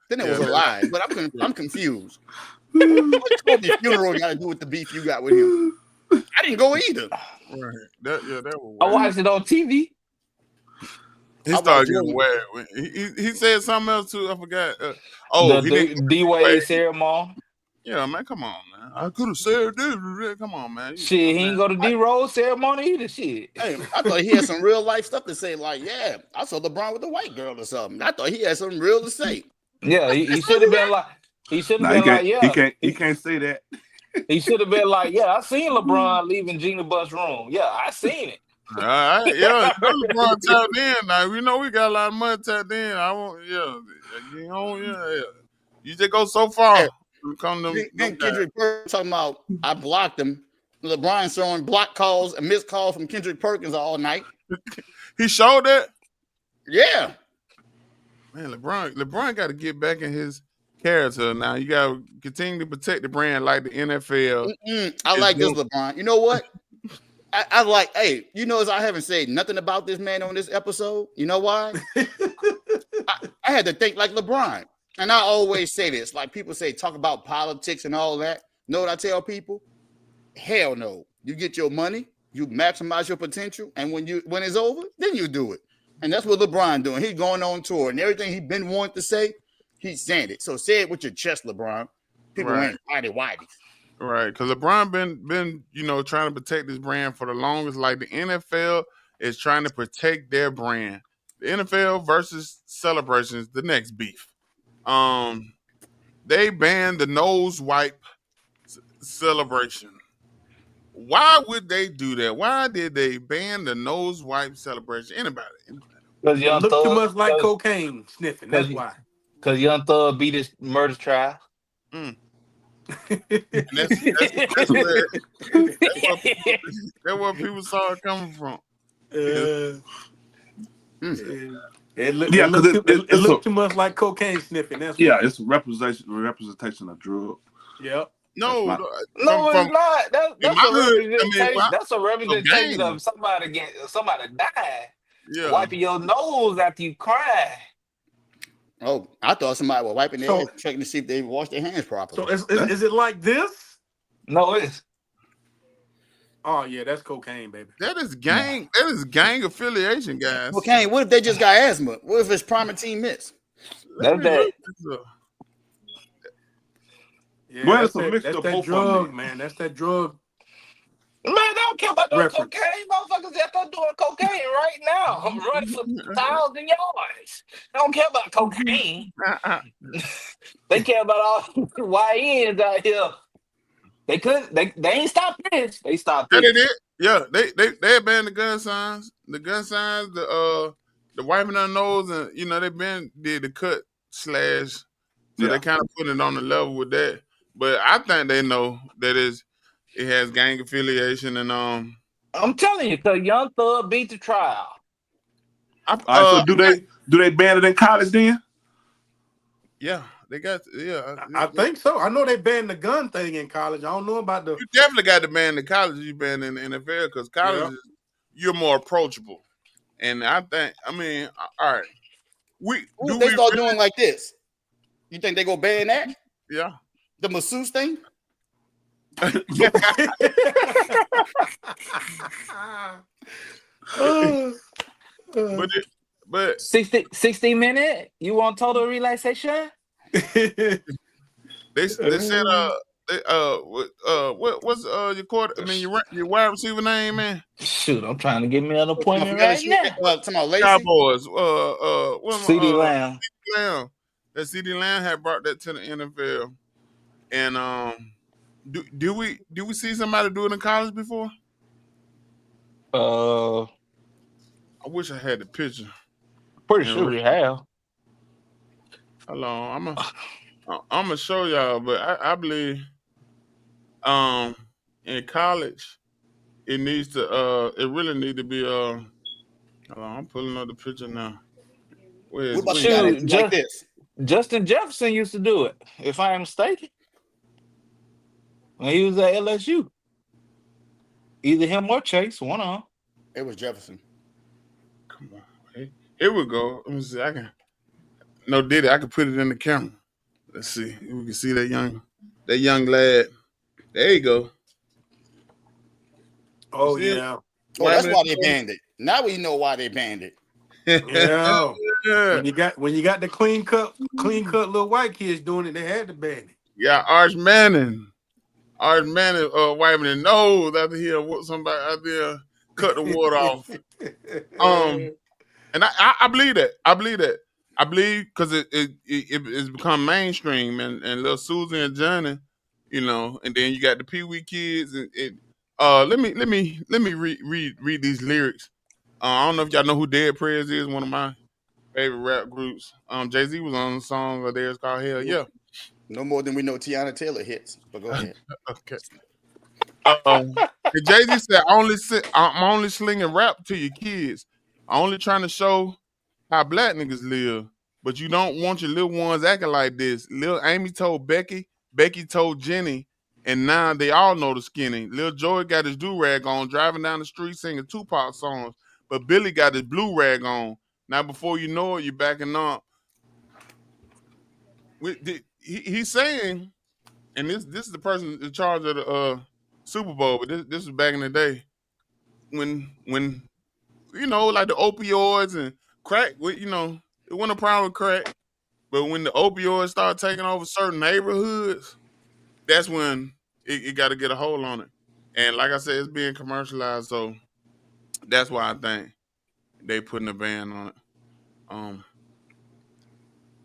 Yeah, a that, lie. But I'm confused. What Kobe funeral got to do with the beef you got with him? I didn't go either. right. That was I weird. watched it on TV. He I watched started getting Jordan. weird. He said something else too. I forgot. The He didn't D, go D away. Wade ceremony. Yeah, man, come on, man. I could have said this. Come on, man. Shit, he ain't go to I, D Rose ceremony either. Shit. hey, I thought he had some real life stuff to say. Like, yeah, I saw LeBron with the white girl or something. I thought he had something real to say. Yeah, he should have been like. He should have Nah, been like, yeah. he can't say that. He should have been like, yeah, I seen LeBron leaving Gina Bus room. Yeah, I seen it. All right, yeah, you know LeBron tapped in. Now we know we got a lot of money tapped in. I won't, yeah, you know, yeah. You just go so far. When it come to them Then guys. Kendrick Perkins talking about I blocked him. LeBron showing block calls and missed calls from Kendrick Perkins all night. He showed that. Yeah. Man, LeBron got to get back in his character now. You got to continue to protect the brand like the NFL I is like this, doing. LeBron. You know what? I like, hey, you know, as I haven't said nothing about this man on this episode. You know why? I had to think like LeBron. And I always say this, like people say, talk about politics and all that. Know what I tell people? Hell no. You get your money, you maximize your potential, and when it's over, then you do it. And that's what LeBron doing. He's going on tour, and everything he's been wanting to say, he's saying it. So say it with your chest, LeBron. People Right, ain't whitey. right. Because LeBron been trying to protect his brand for the longest. Like the NFL is trying to protect their brand. The NFL versus celebrations, the next beef. Um, they banned the nose wipe celebration. Why would they do that? Why did they ban the nose wipe celebration? Anybody? Because It Young looked too Thug, much like cocaine sniffing. because That's why. because Young Thug beat his murder trial. Mm. And that's where people saw it coming from. It's- Uh, Mm. it Yeah, because it's a looked too much like cocaine sniffing. That's yeah, why. it's a representation of drug. Yep. That's no, my No, from it's not. in That's my a hood. I mean, representation. That's a so representation gang, of somebody dying, yeah, wiping your nose after you cry. Oh, I thought somebody was wiping their ass, So checking to see if they washed their hands so properly. is it like this? No, it's Oh yeah, that's cocaine, baby. that is no. gang. That is gang affiliation, guys. Okay, what if they just got asthma? What if it's Primatine Mist? Let That's me look that. this up. Yeah, well, it's a mixture that's of that both of drug, them. man. That's that drug Man, they don't care about no reference. cocaine. Motherfuckers out there doing cocaine right now. I'm running for 1,000 yards. They don't care about cocaine. They care about all YNs out here. They couldn't. They ain't stopped this. They stopped That it this. is. Yeah, they banned the gun signs, the wiping on nose, and they been did the cut slash, so they Yeah, kind of put it on the level with that. But I think they know that it has gang affiliation, and I'm telling you, because Young Thug beat the trial. I all right. So do they ban it in college then? yeah, they got I think so. I know they banned the gun thing in college. I don't know about the. you definitely got to ban the college. You ban in the NFL because college Yeah. you're more approachable, and I mean, all right, What if do they we start really? doing like this? You think they go ban that? Yeah. The masseuse thing? Uh, but but 60 minute? You want total relaxation? they said what's your quarter? I mean your wide receiver name, man. Shoot, I'm trying to get me an Talking appointment about right now. talking about Lacey? Cowboys. What am CD Lamb. Lamb? That CD Lamb had brought that to the NFL, and do we see somebody do it in college before? Uh, I wish I had the picture. pretty And sure we have. hold on, I'm gonna show y'all, but I believe um in college it really need to be hold on, I'm pulling up the picture now. What about Where the is guy it? that Shoot, do like this? Justin Jefferson used to do it, if I am mistaken, when he was at LSU. Either him or Chase, one of them. It was Jefferson. Come on. Here we go. Let me see. I can no Diddy, I can put it in the camera. Let's see. If we can see that young lad. There you go. You oh see him? yeah, Oh, that's Wiping why they banned it. Now we know why they banned it. it. yeah. Yeah. When you got the clean cut little white kids doing it, they had to ban Yeah, Arch Manning. Arch Manning wiping his nose after he whooped somebody out there, cut the water off. Um, it. and I believe that. I believe that. I believe because it's become mainstream, and little Susan and Johnny, and then you got the Pee Wee kids, and Let me read these lyrics. I don't know if y'all know who Dead Prayers is. One of my favorite rap groups. Jay-Z was on a song of theirs called Hell Yeah. No more than we know Tiana Taylor hits. But go ahead. Okay. And Jay-Z said, I'm only slinging rap to your kids. I'm only trying to show how black niggas live. But you don't want your little ones acting like this. Lil Amy told Becky, Becky told Jenny, and now they all know the skinny. Lil Joey got his do-rag on, driving down the street singing Tupac songs. But Billy got his blue rag on. Now before you know it, you're backing up. He's saying, and this is the person in charge of the Super Bowl, but this was back in the day when like the opioids and crack, it wasn't a problem with crack, but when the opioids start taking over certain neighborhoods, that's when it got to get a hold on it. And like I said, it's being commercialized, so that's why I think they putting a ban on it.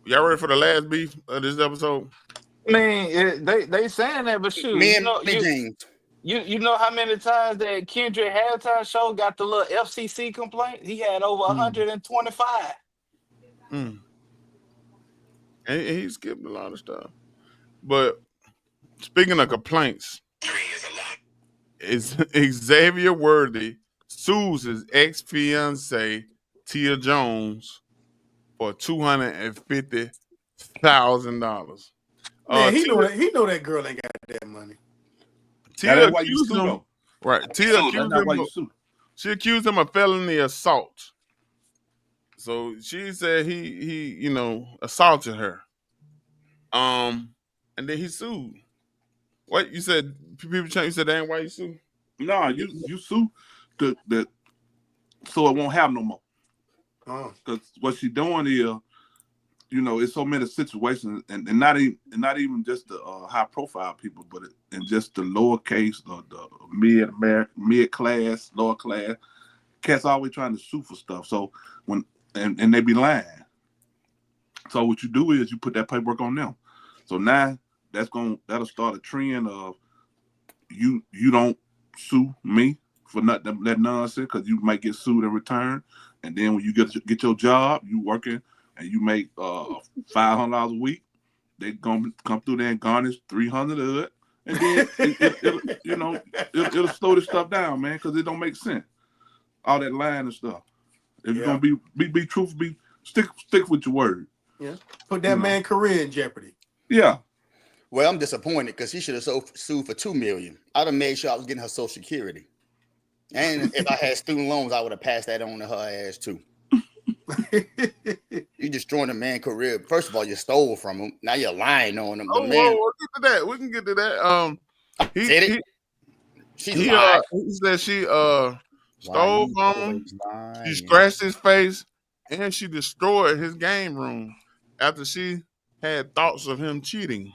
Y'all ready for the last beef of this episode? I mean, they saying that, but shoot, Me and James. you know how many times that Kendrick halftime show got the little FCC complaint? He had over 125. Mm. And he skipped a lot of stuff. But speaking of complaints, is Xavier Worthy sues his ex-fiancée Tia Jones for $250,000. Man, he Tia, know that girl ain't got that money. Now Tia that's why you accused sue him. though. Right, Tia That's accused not him. why you sue. She accused him of felony assault. So she said he assaulted her. And then he sued. What you said? People change. You said that ain't why you sue. No, you sue the so it won't happen no more. Because what she doing is, it's so many situations, and not even just the high profile people, but and just the lowercase, the mid class, lower class cats always trying to sue for stuff. So and they be lying. So what you do is you put that paperwork on them. So now that'll start a trend of you don't sue me for that nonsense, because you might get sued in return. And then when you get your job, you working and you make $500 a week, they gonna come through there and garnish 300 of it, and then it'll slow this stuff down, man, because it don't make sense. All that lying and stuff. If you're gonna be truthful, stick with your word. Yeah, put that man's career in jeopardy. Yeah. Well, I'm disappointed because she should have sued for $2 million. I'd have made sure I was getting her Social Security, and if I had student loans, I would have passed that on to her ass too. You destroying a man's career. First of all, you stole from him. Now you're lying on him. The man. We'll get to that. We can get to that. He said she stole from him. She scratched his face, and she destroyed his game room after she had thoughts of him cheating.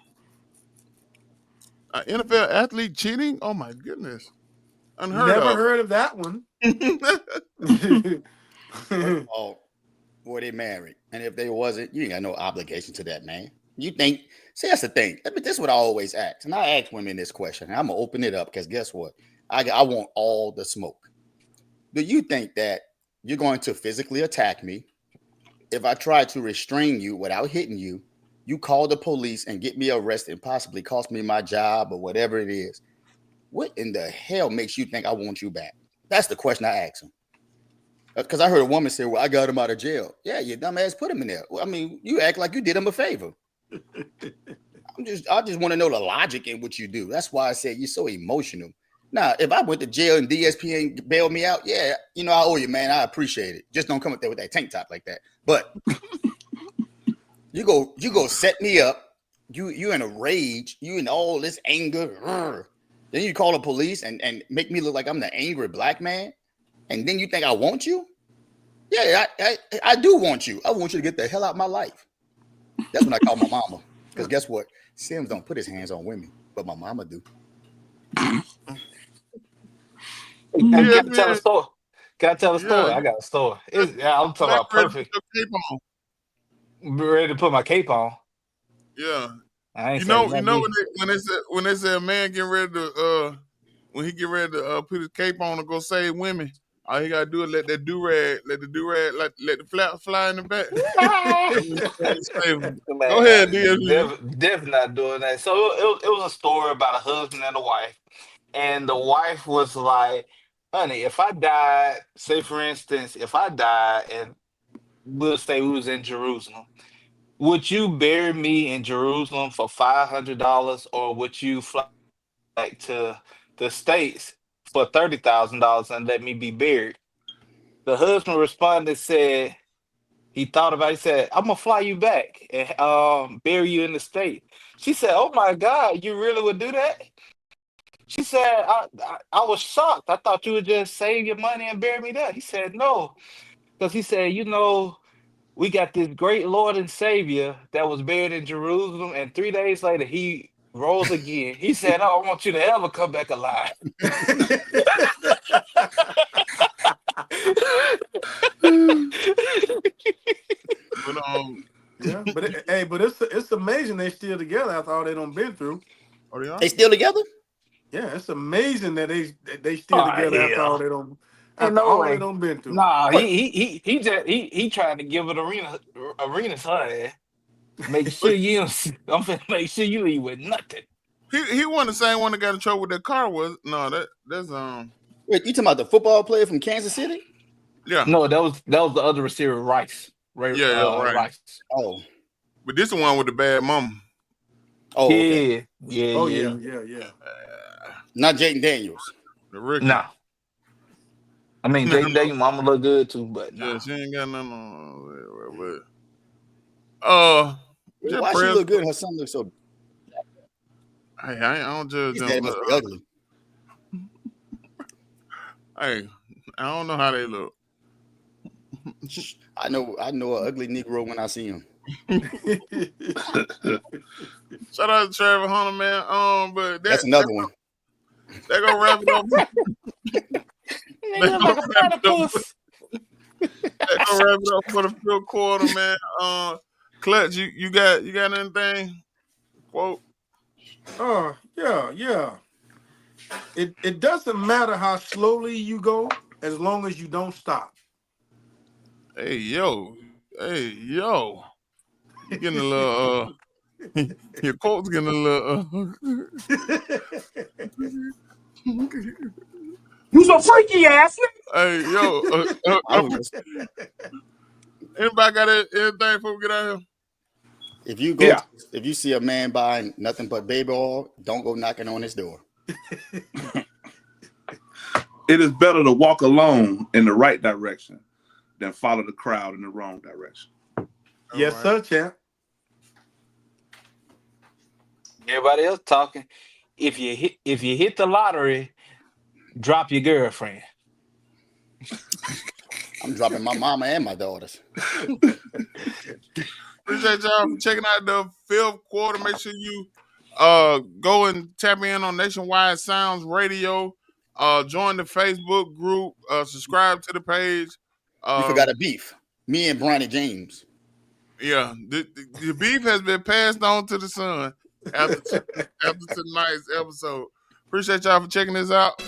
An NFL athlete cheating? Oh my goodness. Unheard Never of. heard of that one. First of all, were they married? And if they wasn't, you ain't got no obligation to that man. You think, see, that's the thing. This is what I always ask. And I ask women this question. And I'm going to open it up because guess what? I want all the smoke. Do you think that you're going to physically attack me if I try to restrain you without hitting you? You call the police and get me arrested and possibly cost me my job or whatever it is. What in the hell makes you think I want you back? That's the question I ask him. Because I heard a woman say, well, I got him out of jail. Yeah, you dumbass put him in there. Well, I mean, you act like you did him a favor. I just want to know the logic in what you do. That's why I said you're so emotional. Now, if I went to jail and DSP bailed me out, yeah, I owe you, man. I appreciate it. Just don't come up there with that tank top like that. But you go set me up. You in a rage. You in all this anger. Then you call the police and make me look like I'm the angry black man. And then you think I want you? Yeah, I do want you. I want you to get the hell out of my life. That's when I call my mama. Because guess what? Sims don't put his hands on women, but my mama do. Can I tell a story? Can I tell a story? I got a story. I'm talking about perfect. Ready to put my cape on. Yeah. I ain't When they say a man getting ready to when he get ready to put his cape on and go save women, all he gotta do is let the do rag, let the flap fly in the back. Save 'em. Go ahead, Man, DSU. definitely not doing that. So it was a story about a husband and a wife, and the wife was like, "Honey, if I died, say for instance, if I died, and we'll say we was in Jerusalem, would you bury me in Jerusalem for $500, or would you fly back to the States for $30,000 and let me be buried?" The husband responded, said. He thought about it. He said, "I'm gonna fly you back and bury you in the state." She said, "Oh my God, you really would do that?" She said, I was shocked. I thought you would just save your money and bury me there." He said, "No," because he said, we got this great Lord and Savior that was buried in Jerusalem, and 3 days later he rose again. He said, "I don't want you to ever come back alive." But Yeah, but but it's amazing they still together after all they done been through. oh, they are? They still together? Yeah, it's amazing that they still Oh together hell. Ain't after no all they way. done been through. Nah, What? he just he trying to give it arenas her ass. Make But sure you don't, I'm finna make sure you leave with nothing. he wasn't the same one that got in trouble with that car, was no that's Wait, you talking about the football player from Kansas City? yeah. No, that was the other receiver, Rice. Yeah, right. Rice. Oh. But this the one with the bad mama. Oh, okay. Yeah, yeah, Oh yeah. yeah, yeah, yeah. Not Jaden Daniels. The rookie. Nah, I mean No, Jaden Daniels mama look good too, but nah. yeah, she ain't got nothing on. But just Why she prayers. look good and her son looks so Hey, I don't judge his them. daddy must be ugly. Hey, I don't know how they look. I know an ugly Negro when I see him. Shout out to Trevor Hunter, man. But That's another one. that gonna wrap it up. That Nigga look gonna like a wrap it up. platypus. That gonna wrap it up for the fifth quarter, man. Clutch, you got anything? Quote. Yeah, yeah. It doesn't matter how slowly you go as long as you don't stop. Hey yo, you getting a little your quote's getting a little You's a freaky ass hey yo, I was just anybody got anything before we get out of here? Yeah, if you see a man buying nothing but baby oil, don't go knocking on his door. it is better to walk alone in the right direction than follow the crowd in the wrong direction. All Yes, right. sir, champ. Everybody else talking. If you hit the lottery, drop your girlfriend. I'm dropping my mama and my daughters. Appreciate y'all for checking out the fifth quarter. Make sure you go and tap in on Nationwide Sounds Radio. Join the Facebook group. Subscribe to the page. You forgot Um, a beef. Me and Bronny James. yeah, the beef has been passed on to the son after tonight's episode. Appreciate y'all for checking this out.